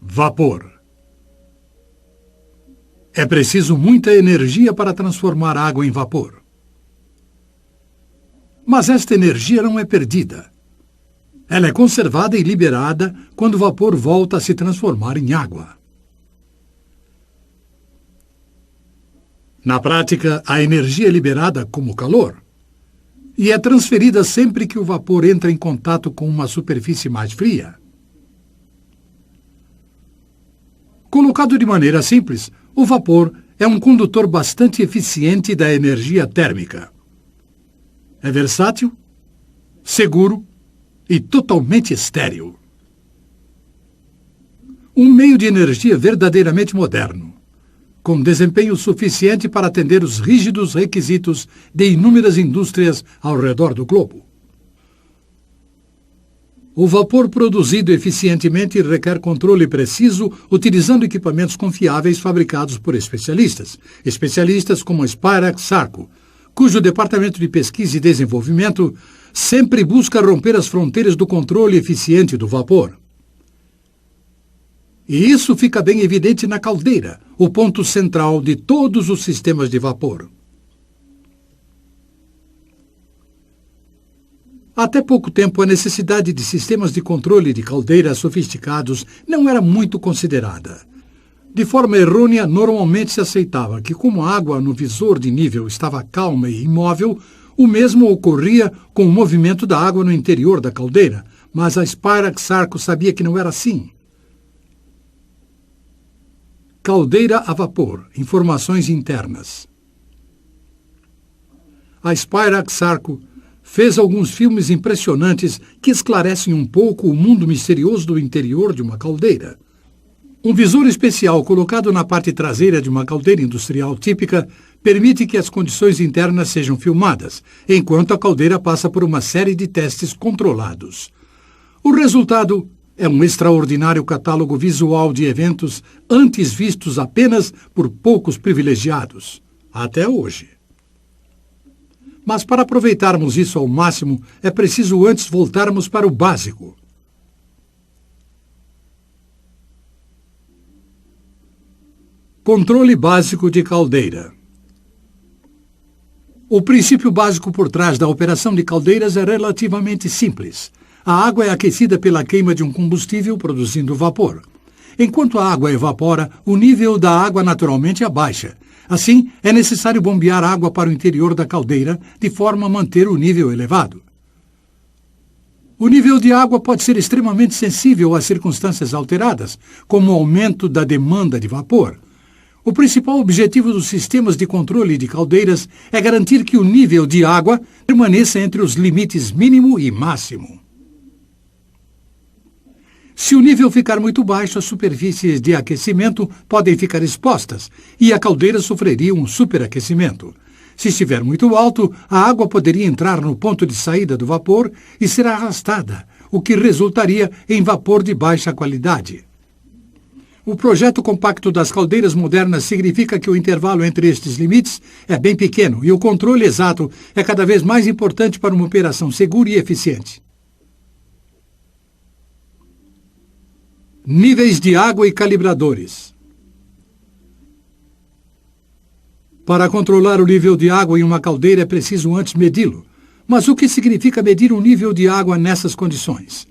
Vapor. É preciso muita energia para transformar água em vapor. Mas esta energia não é perdida. Ela é conservada e liberada quando o vapor volta a se transformar em água. Na prática, a energia é liberada como calor e é transferida sempre que o vapor entra em contato com uma superfície mais fria. Colocado de maneira simples, o vapor é um condutor bastante eficiente da energia térmica. É versátil, seguro e totalmente estéril. Um meio de energia verdadeiramente moderno, com desempenho suficiente para atender os rígidos requisitos de inúmeras indústrias ao redor do globo. O vapor produzido eficientemente requer controle preciso utilizando equipamentos confiáveis fabricados por especialistas como a Spirax-Sarco, cujo departamento de pesquisa e desenvolvimento sempre busca romper as fronteiras do controle eficiente do vapor. E isso fica bem evidente na caldeira, o ponto central de todos os sistemas de vapor. Até pouco tempo, a necessidade de sistemas de controle de caldeiras sofisticados não era muito considerada. De forma errônea, normalmente se aceitava que, como a água no visor de nível estava calma e imóvel, o mesmo ocorria com o movimento da água no interior da caldeira, mas a Spirax-Sarco sabia que não era assim. Caldeira a vapor. Informações internas. A Spirax-Sarco fez alguns filmes impressionantes que esclarecem um pouco o mundo misterioso do interior de uma caldeira. Um visor especial colocado na parte traseira de uma caldeira industrial típica permite que as condições internas sejam filmadas, enquanto a caldeira passa por uma série de testes controlados. O resultado é um extraordinário catálogo visual de eventos antes vistos apenas por poucos privilegiados, até hoje. Mas para aproveitarmos isso ao máximo, é preciso antes voltarmos para o básico. Controle básico de caldeira. O princípio básico por trás da operação de caldeiras é relativamente simples. A água é aquecida pela queima de um combustível, produzindo vapor. Enquanto a água evapora, o nível da água naturalmente abaixa. Assim, é necessário bombear água para o interior da caldeira, de forma a manter o nível elevado. O nível de água pode ser extremamente sensível a circunstâncias alteradas, como o aumento da demanda de vapor. O principal objetivo dos sistemas de controle de caldeiras é garantir que o nível de água permaneça entre os limites mínimo e máximo. Se o nível ficar muito baixo, as superfícies de aquecimento podem ficar expostas e a caldeira sofreria um superaquecimento. Se estiver muito alto, a água poderia entrar no ponto de saída do vapor e ser arrastada, o que resultaria em vapor de baixa qualidade. O projeto compacto das caldeiras modernas significa que o intervalo entre estes limites é bem pequeno e o controle exato é cada vez mais importante para uma operação segura e eficiente. Níveis de água e calibradores. Para controlar o nível de água em uma caldeira é preciso antes medi-lo. Mas o que significa medir o nível de água nessas condições?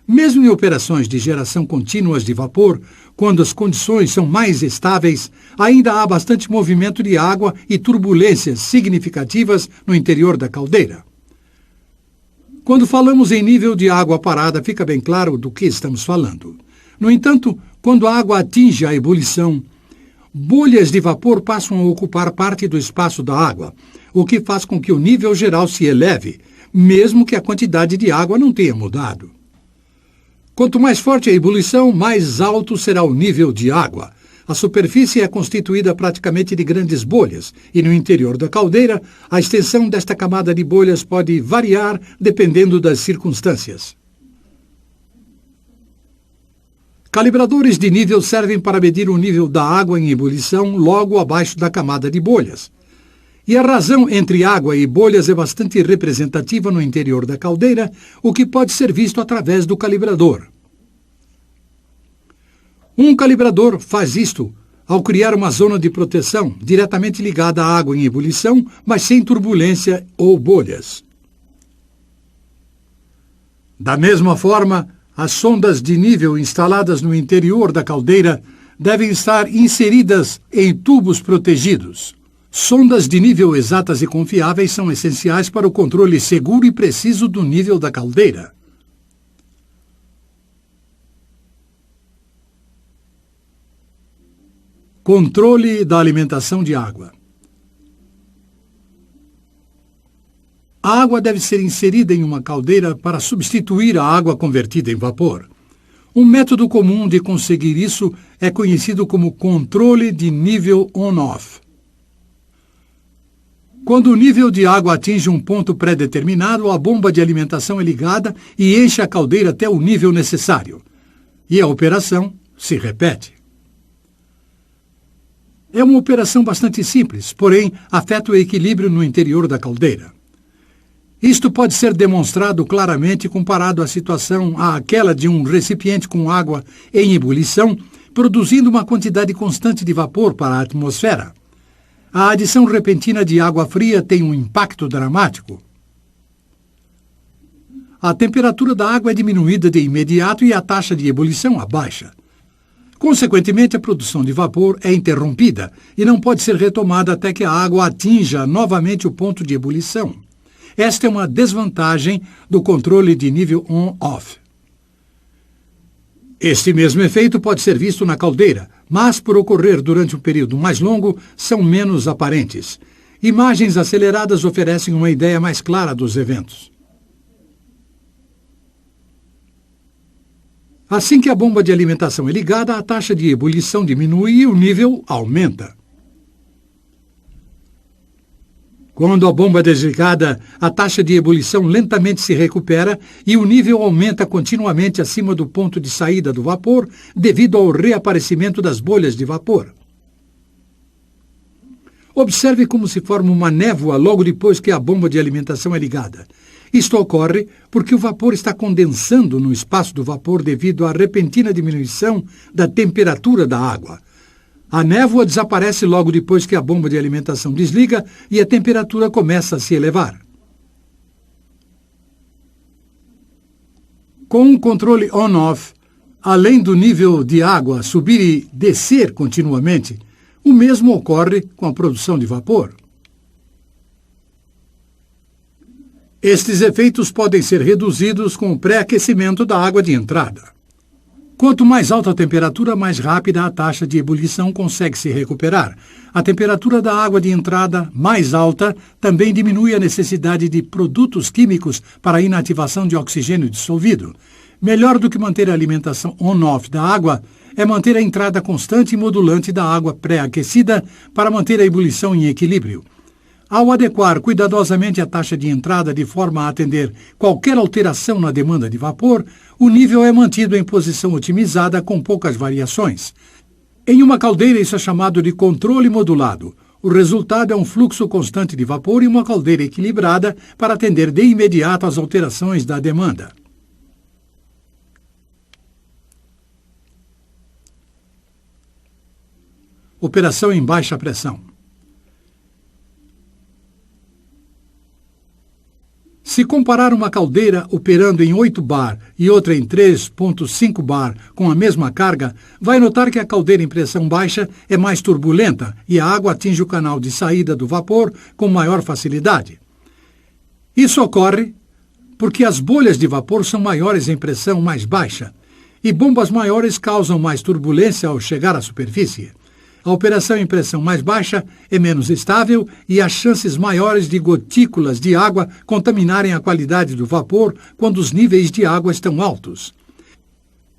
Mesmo em operações de geração contínuas de vapor, quando as condições são mais estáveis, ainda há bastante movimento de água e turbulências significativas no interior da caldeira. Quando falamos em nível de água parada, fica bem claro do que estamos falando. No entanto, quando a água atinge a ebulição, bolhas de vapor passam a ocupar parte do espaço da água, o que faz com que o nível geral se eleve, mesmo que a quantidade de água não tenha mudado. Quanto mais forte a ebulição, mais alto será o nível de água. A superfície é constituída praticamente de grandes bolhas, e no interior da caldeira, a extensão desta camada de bolhas pode variar dependendo das circunstâncias. Calibradores de nível servem para medir o nível da água em ebulição logo abaixo da camada de bolhas. E a razão entre água e bolhas é bastante representativa no interior da caldeira, o que pode ser visto através do calibrador. Um calibrador faz isto ao criar uma zona de proteção diretamente ligada à água em ebulição, mas sem turbulência ou bolhas. Da mesma forma, as sondas de nível instaladas no interior da caldeira devem estar inseridas em tubos protegidos. Sondas de nível exatas e confiáveis são essenciais para o controle seguro e preciso do nível da caldeira. Controle da alimentação de água. A água deve ser inserida em uma caldeira para substituir a água convertida em vapor. Um método comum de conseguir isso é conhecido como controle de nível on-off. Quando o nível de água atinge um ponto pré-determinado, a bomba de alimentação é ligada e enche a caldeira até o nível necessário. E a operação se repete. É uma operação bastante simples, porém afeta o equilíbrio no interior da caldeira. Isto pode ser demonstrado claramente comparado à situação àquela de um recipiente com água em ebulição, produzindo uma quantidade constante de vapor para a atmosfera. A adição repentina de água fria tem um impacto dramático. A temperatura da água é diminuída de imediato e a taxa de ebulição abaixa. Consequentemente, a produção de vapor é interrompida e não pode ser retomada até que a água atinja novamente o ponto de ebulição. Esta é uma desvantagem do controle de nível on-off. Este mesmo efeito pode ser visto na caldeira, mas, por ocorrer durante um período mais longo, são menos aparentes. Imagens aceleradas oferecem uma ideia mais clara dos eventos. Assim que a bomba de alimentação é ligada, a taxa de ebulição diminui e o nível aumenta. Quando a bomba é desligada, a taxa de ebulição lentamente se recupera e o nível aumenta continuamente acima do ponto de saída do vapor devido ao reaparecimento das bolhas de vapor. Observe como se forma uma névoa logo depois que a bomba de alimentação é ligada. Isto ocorre porque o vapor está condensando no espaço do vapor devido à repentina diminuição da temperatura da água. A névoa desaparece logo depois que a bomba de alimentação desliga e a temperatura começa a se elevar. Com um controle on-off, além do nível de água subir e descer continuamente, o mesmo ocorre com a produção de vapor. Estes efeitos podem ser reduzidos com o pré-aquecimento da água de entrada. Quanto mais alta a temperatura, mais rápida a taxa de ebulição consegue se recuperar. A temperatura da água de entrada mais alta também diminui a necessidade de produtos químicos para a inativação de oxigênio dissolvido. Melhor do que manter a alimentação on-off da água é manter a entrada constante e modulante da água pré-aquecida para manter a ebulição em equilíbrio. Ao adequar cuidadosamente a taxa de entrada de forma a atender qualquer alteração na demanda de vapor, o nível é mantido em posição otimizada com poucas variações. Em uma caldeira, isso é chamado de controle modulado. O resultado é um fluxo constante de vapor e uma caldeira equilibrada para atender de imediato às alterações da demanda. Operação em baixa pressão. Se comparar uma caldeira operando em 8 bar e outra em 3,5 bar com a mesma carga, vai notar que a caldeira em pressão baixa é mais turbulenta e a água atinge o canal de saída do vapor com maior facilidade. Isso ocorre porque as bolhas de vapor são maiores em pressão mais baixa e bombas maiores causam mais turbulência ao chegar à superfície. A operação em pressão mais baixa é menos estável e há chances maiores de gotículas de água contaminarem a qualidade do vapor quando os níveis de água estão altos.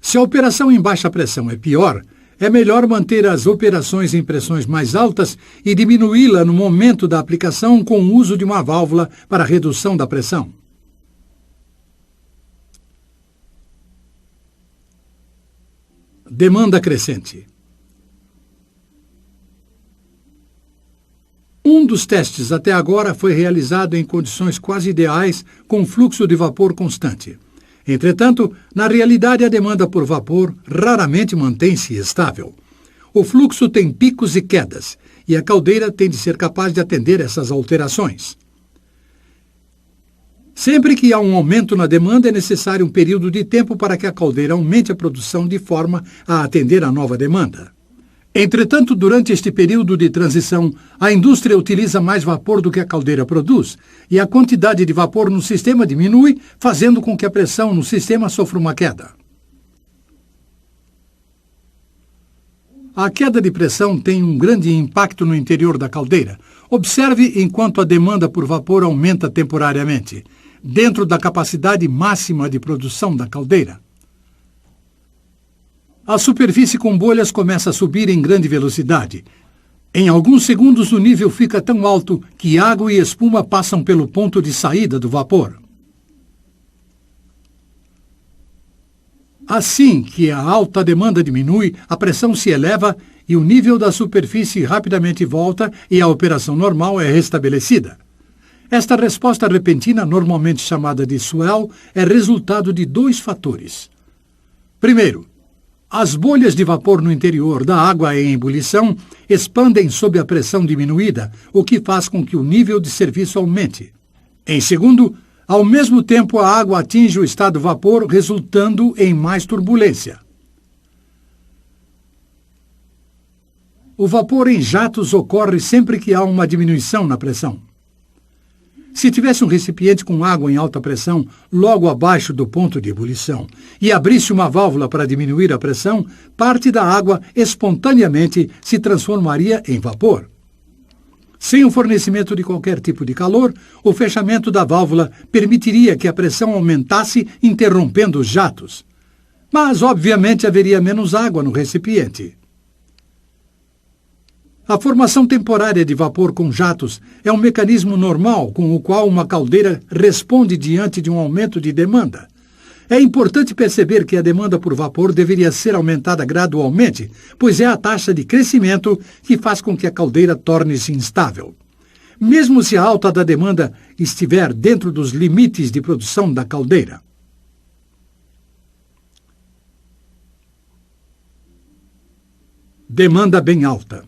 Se a operação em baixa pressão é pior, é melhor manter as operações em pressões mais altas e diminuí-la no momento da aplicação com o uso de uma válvula para redução da pressão. Demanda crescente. Um dos testes até agora foi realizado em condições quase ideais com fluxo de vapor constante. Entretanto, na realidade, a demanda por vapor raramente mantém-se estável. O fluxo tem picos e quedas, e a caldeira tem de ser capaz de atender essas alterações. Sempre que há um aumento na demanda, é necessário um período de tempo para que a caldeira aumente a produção de forma a atender à nova demanda. Entretanto, durante este período de transição, a indústria utiliza mais vapor do que a caldeira produz, e a quantidade de vapor no sistema diminui, fazendo com que a pressão no sistema sofra uma queda. A queda de pressão tem um grande impacto no interior da caldeira. Observe enquanto a demanda por vapor aumenta temporariamente, dentro da capacidade máxima de produção da caldeira. A superfície com bolhas começa a subir em grande velocidade. Em alguns segundos, o nível fica tão alto que água e espuma passam pelo ponto de saída do vapor. Assim que a alta demanda diminui, a pressão se eleva e o nível da superfície rapidamente volta e a operação normal é restabelecida. Esta resposta repentina, normalmente chamada de swell, é resultado de dois fatores. Primeiro, as bolhas de vapor no interior da água em ebulição expandem sob a pressão diminuída, o que faz com que o nível de serviço aumente. Em segundo, ao mesmo tempo a água atinge o estado vapor, resultando em mais turbulência. O vapor em jatos ocorre sempre que há uma diminuição na pressão. Se tivesse um recipiente com água em alta pressão logo abaixo do ponto de ebulição e abrisse uma válvula para diminuir a pressão, parte da água espontaneamente se transformaria em vapor. Sem o fornecimento de qualquer tipo de calor, o fechamento da válvula permitiria que a pressão aumentasse, interrompendo os jatos. Mas, obviamente, haveria menos água no recipiente. A formação temporária de vapor com jatos é um mecanismo normal com o qual uma caldeira responde diante de um aumento de demanda. É importante perceber que a demanda por vapor deveria ser aumentada gradualmente, pois é a taxa de crescimento que faz com que a caldeira torne-se instável. Mesmo se a alta da demanda estiver dentro dos limites de produção da caldeira. Demanda bem alta.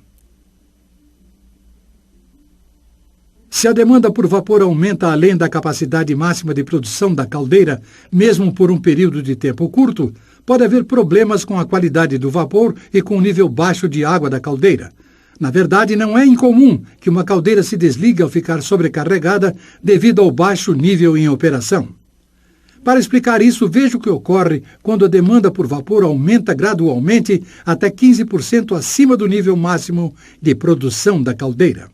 Se a demanda por vapor aumenta além da capacidade máxima de produção da caldeira, mesmo por um período de tempo curto, pode haver problemas com a qualidade do vapor e com o nível baixo de água da caldeira. Na verdade, não é incomum que uma caldeira se desligue ao ficar sobrecarregada devido ao baixo nível em operação. Para explicar isso, veja o que ocorre quando a demanda por vapor aumenta gradualmente até 15% acima do nível máximo de produção da caldeira.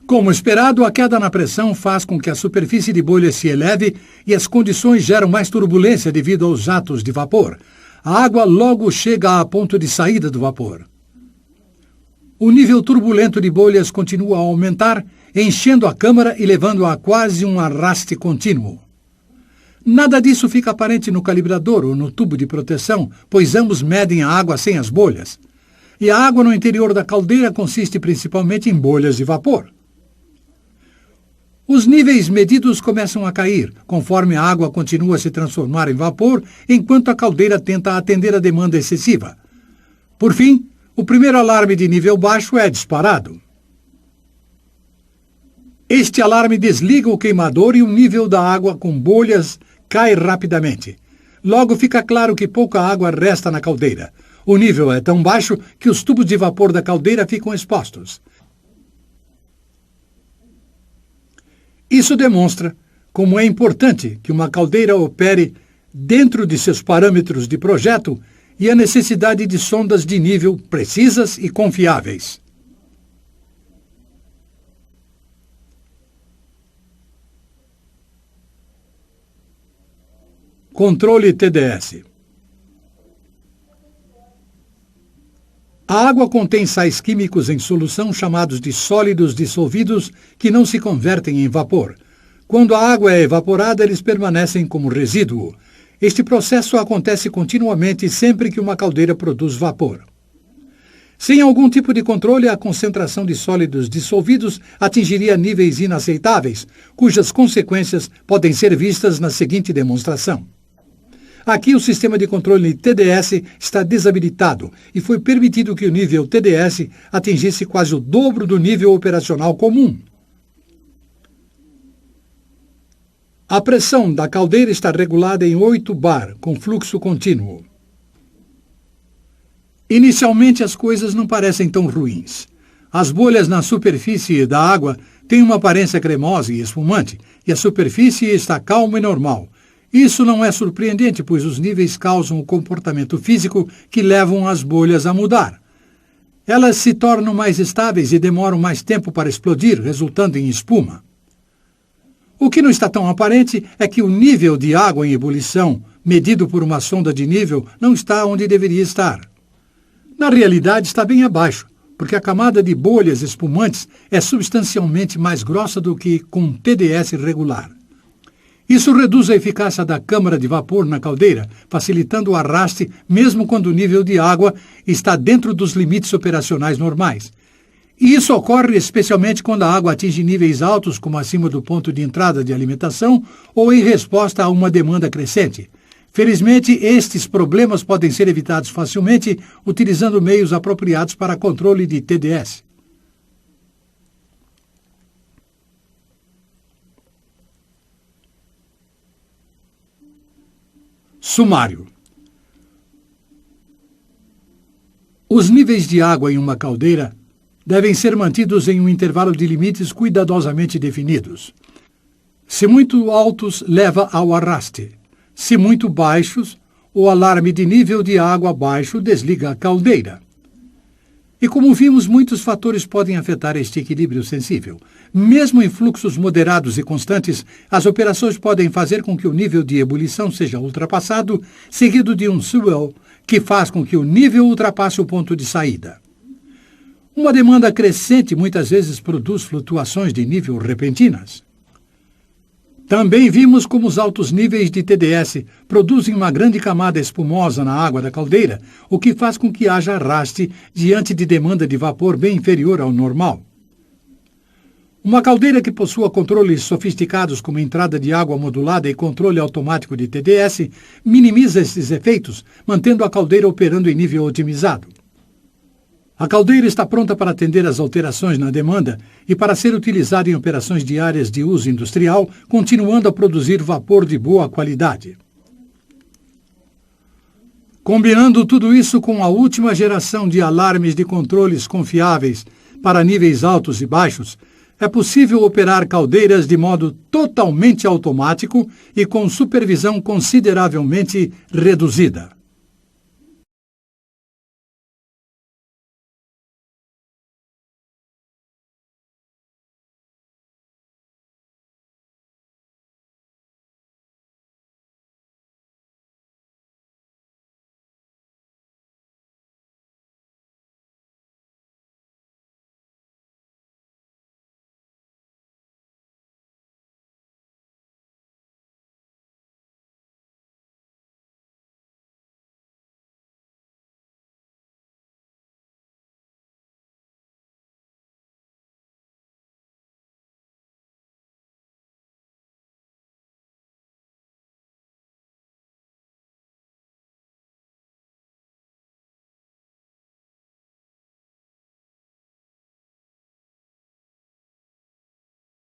Como esperado, a queda na pressão faz com que a superfície de bolha se eleve e as condições geram mais turbulência devido aos jatos de vapor. A água logo chega a ponto de saída do vapor. O nível turbulento de bolhas continua a aumentar, enchendo a câmara e levando a quase um arraste contínuo. Nada disso fica aparente no calibrador ou no tubo de proteção, pois ambos medem a água sem as bolhas. E a água no interior da caldeira consiste principalmente em bolhas de vapor. Os níveis medidos começam a cair, conforme a água continua a se transformar em vapor, enquanto a caldeira tenta atender a demanda excessiva. Por fim, o primeiro alarme de nível baixo é disparado. Este alarme desliga o queimador e o nível da água com bolhas cai rapidamente. Logo fica claro que pouca água resta na caldeira. O nível é tão baixo que os tubos de vapor da caldeira ficam expostos. Isso demonstra como é importante que uma caldeira opere dentro de seus parâmetros de projeto e a necessidade de sondas de nível precisas e confiáveis. Controle TDS. A água contém sais químicos em solução chamados de sólidos dissolvidos que não se convertem em vapor. Quando a água é evaporada, eles permanecem como resíduo. Este processo acontece continuamente sempre que uma caldeira produz vapor. Sem algum tipo de controle, a concentração de sólidos dissolvidos atingiria níveis inaceitáveis, cujas consequências podem ser vistas na seguinte demonstração. Aqui o sistema de controle TDS está desabilitado e foi permitido que o nível TDS atingisse quase o dobro do nível operacional comum. A pressão da caldeira está regulada em 8 bar, com fluxo contínuo. Inicialmente as coisas não parecem tão ruins. As bolhas na superfície da água têm uma aparência cremosa e espumante, e a superfície está calma e normal. Isso não é surpreendente, pois os níveis causam o comportamento físico que levam as bolhas a mudar. Elas se tornam mais estáveis e demoram mais tempo para explodir, resultando em espuma. O que não está tão aparente é que o nível de água em ebulição, medido por uma sonda de nível, não está onde deveria estar. Na realidade, está bem abaixo, porque a camada de bolhas espumantes é substancialmente mais grossa do que com TDS regular. Isso reduz a eficácia da câmara de vapor na caldeira, facilitando o arraste mesmo quando o nível de água está dentro dos limites operacionais normais. E isso ocorre especialmente quando a água atinge níveis altos, como acima do ponto de entrada de alimentação, ou em resposta a uma demanda crescente. Felizmente, estes problemas podem ser evitados facilmente utilizando meios apropriados para controle de TDS. Sumário. Os níveis de água em uma caldeira devem ser mantidos em um intervalo de limites cuidadosamente definidos. Se muito altos, leva ao arraste. Se muito baixos, o alarme de nível de água baixo desliga a caldeira. E como vimos, muitos fatores podem afetar este equilíbrio sensível. Mesmo em fluxos moderados e constantes, as operações podem fazer com que o nível de ebulição seja ultrapassado, seguido de um swell, que faz com que o nível ultrapasse o ponto de saída. Uma demanda crescente muitas vezes produz flutuações de nível repentinas. Também vimos como os altos níveis de TDS produzem uma grande camada espumosa na água da caldeira, o que faz com que haja arraste diante de demanda de vapor bem inferior ao normal. Uma caldeira que possua controles sofisticados como entrada de água modulada e controle automático de TDS minimiza esses efeitos, mantendo a caldeira operando em nível otimizado. A caldeira está pronta para atender às alterações na demanda e para ser utilizada em operações diárias de uso industrial, continuando a produzir vapor de boa qualidade. Combinando tudo isso com a última geração de alarmes de controles confiáveis para níveis altos e baixos, é possível operar caldeiras de modo totalmente automático e com supervisão consideravelmente reduzida.